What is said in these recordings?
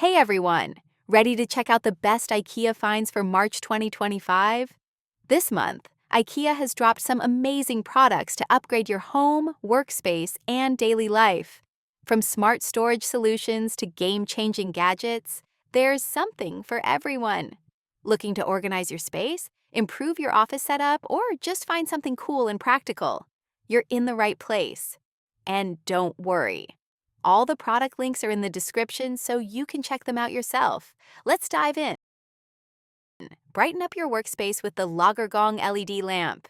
Hey everyone! Ready to check out the best IKEA finds for March 2025? This month, IKEA has dropped some amazing products to upgrade your home, workspace, and daily life. From smart storage solutions to game-changing gadgets, there's something for everyone. Looking to organize your space, improve your office setup, or just find something cool and practical? You're in the right place. And don't worry. All the product links are in the description so you can check them out yourself. Let's dive in. Brighten up your workspace with the LAGERGÅNG LED lamp.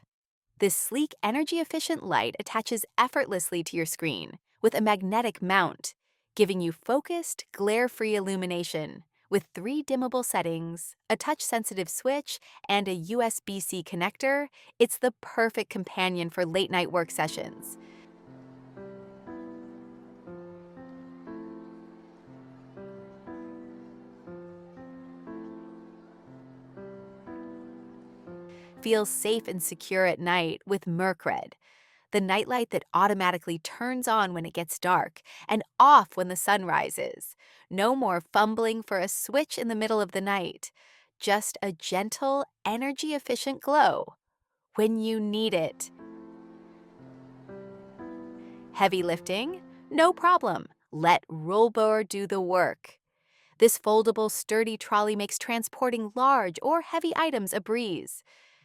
This sleek, energy-efficient light attaches effortlessly to your screen with a magnetic mount, giving you focused, glare-free illumination. With 3 dimmable settings, a touch-sensitive switch, and a USB-C connector, it's the perfect companion for late-night work sessions. Feel safe and secure at night with MÖRKRÄDD, the nightlight that automatically turns on when it gets dark and off when the sun rises. No more fumbling for a switch in the middle of the night. Just a gentle, energy-efficient glow when you need it. Heavy lifting? No problem. Let rollbar do the work. This foldable, sturdy trolley makes transporting large or heavy items a breeze.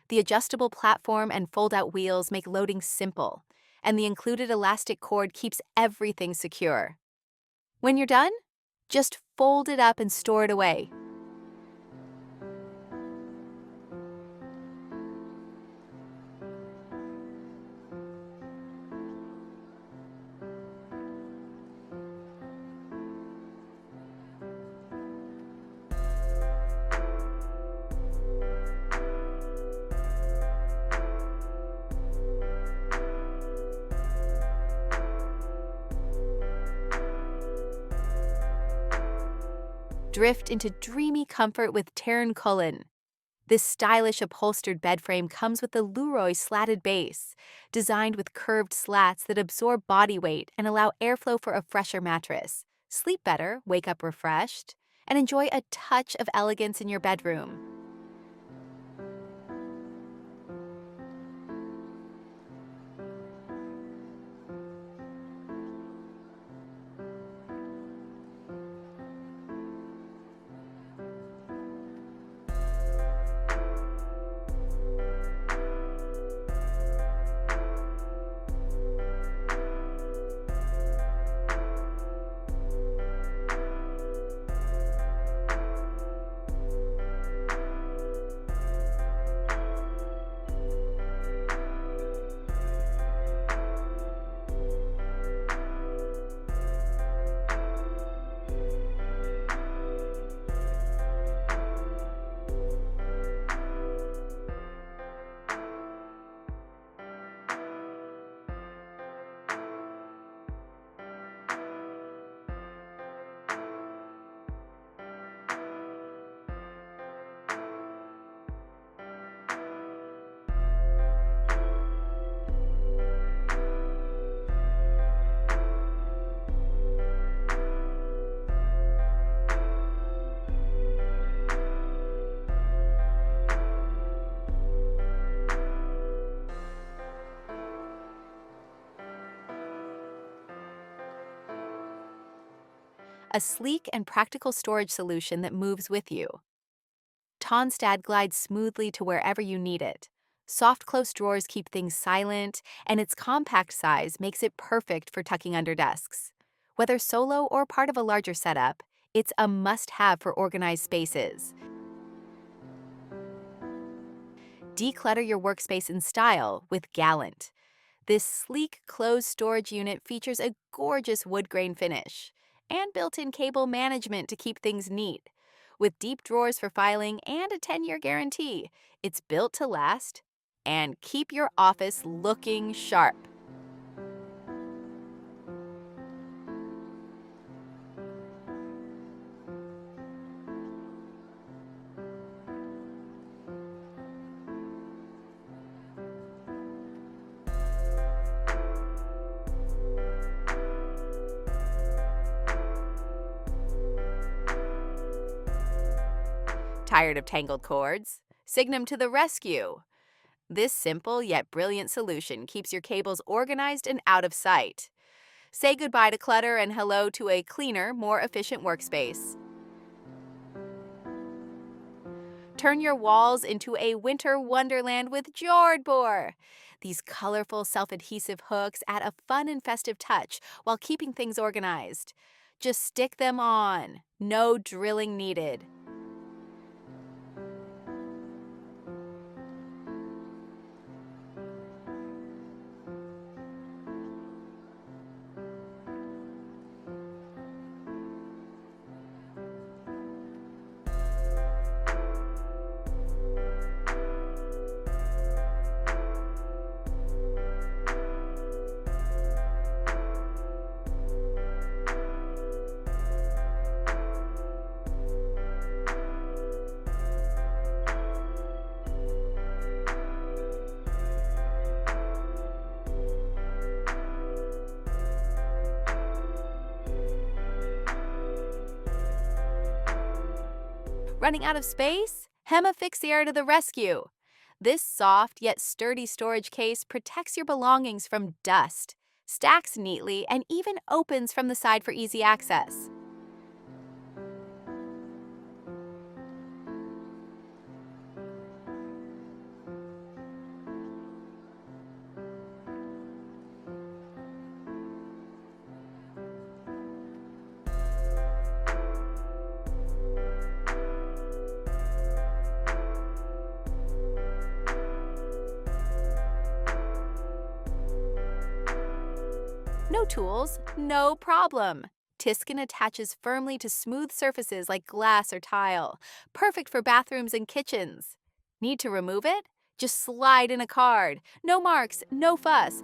The adjustable platform and fold-out wheels make loading simple, and the included elastic cord keeps everything secure. When you're done, just fold it up and store it away. Drift into dreamy comfort with Turquoise. This stylish upholstered bed frame comes with a Leroy slatted base, designed with curved slats that absorb body weight and allow airflow for a fresher mattress. Sleep better, wake up refreshed, and enjoy a touch of elegance in your bedroom. A sleek and practical storage solution that moves with you. Tonstad glides smoothly to wherever you need it. Soft close drawers keep things silent, and its compact size makes it perfect for tucking under desks. Whether solo or part of a larger setup, it's a must-have for organized spaces. Declutter your workspace in style with Gallant. This sleek closed storage unit features a gorgeous wood grain finish and built-in cable management to keep things neat. With deep drawers for filing and a 10-year guarantee, it's built to last and keep your office looking sharp. Tired of tangled cords? Signum to the rescue! This simple yet brilliant solution keeps your cables organized and out of sight. Say goodbye to clutter and hello to a cleaner, more efficient workspace. Turn your walls into a winter wonderland with Jordboar. These colorful self-adhesive hooks add a fun and festive touch while keeping things organized. Just stick them on. No drilling needed. Running out of space? Hemifixiator to the rescue! This soft yet sturdy storage case protects your belongings from dust, stacks neatly, and even opens from the side for easy access. No tools, no problem. Tiskin attaches firmly to smooth surfaces like glass or tile, perfect for bathrooms and kitchens. Need to remove it? Just slide in a card. No marks, no fuss.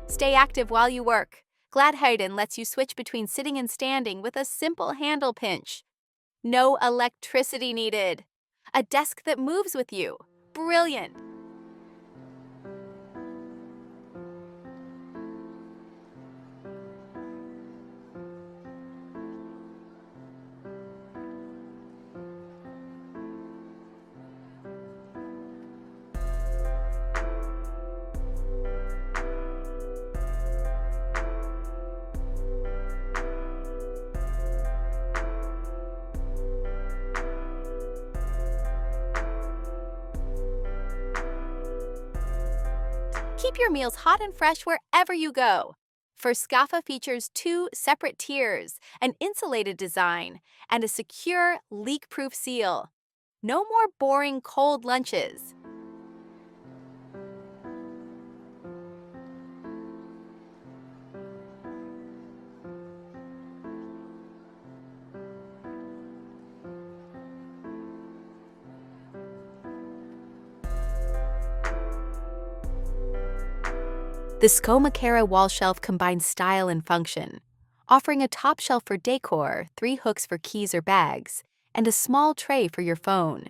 Stay active while you work. Gladhöjden lets you switch between sitting and standing with a simple handle pinch. No electricity needed. A desk that moves with you. Brilliant! Keep your meals hot and fresh wherever you go. Furskaffa features 2 separate tiers, an insulated design, and a secure, leak-proof seal. No more boring cold lunches. The Skomakera wall shelf combines style and function, offering a top shelf for decor, 3 hooks for keys or bags, and a small tray for your phone.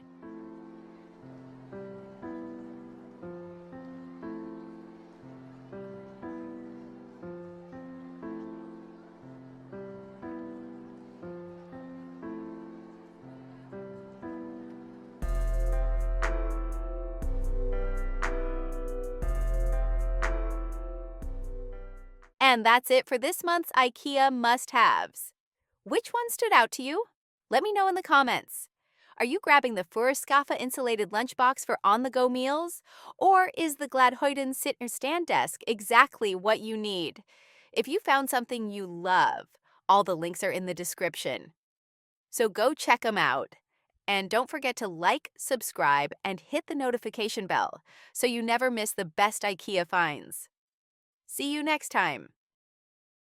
And that's it for this month's IKEA must-haves. Which one stood out to you? Let me know in the comments. Are you grabbing the Furskaffa insulated lunchbox for on-the-go meals? Or is the Gladhöjden sit or stand desk exactly what you need? If you found something you love, all the links are in the description. So go check them out. And don't forget to like, subscribe, and hit the notification bell so you never miss the best IKEA finds. See you next time!